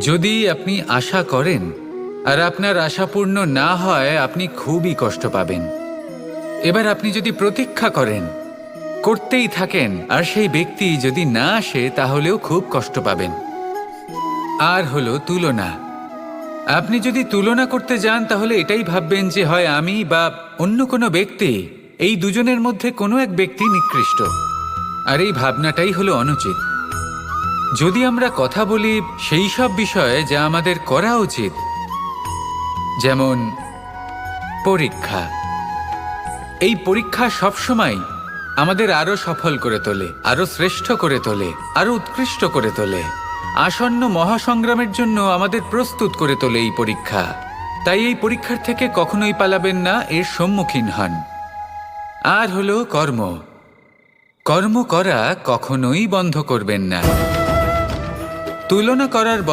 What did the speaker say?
যদি আপনি আশা করেন আর আপনার আশা পূর্ণ না হয়, আপনি খুবই কষ্ট পাবেন। এবার আপনি যদি প্রতীক্ষা করেন, করতেই থাকেন, আর সেই ব্যক্তি যদি না আসে, তাহলেও খুব কষ্ট পাবেন। আর হলো তুলনা। আপনি যদি তুলনা করতে যান, তাহলে এটাই ভাববেন যে হয় আমি বা অন্য কোনো ব্যক্তি, এই দুজনের মধ্যে কোনো এক ব্যক্তি নিকৃষ্ট। আর এই ভাবনাটাই হলো অনুচিত। যদি আমরা কথা বলি সেই সব বিষয়ে যা আমাদের করা উচিত, যেমন পরীক্ষা। এই পরীক্ষা সবসময় আমাদের আরো সফল করে তোলে, আরো শ্রেষ্ঠ করে তোলে, আরো উৎকৃষ্ট করে তোলে। আসন্ন মহাসংগ্রামের জন্য আমাদের প্রস্তুত করে তোলে এই পরীক্ষা। তাই এই পরীক্ষার থেকে কখনোই পালাবেন না, এর সম্মুখীন হন। আর হলো কর্ম। কর্ম করা কখনোই বন্ধ করবেন না। তুলনা করার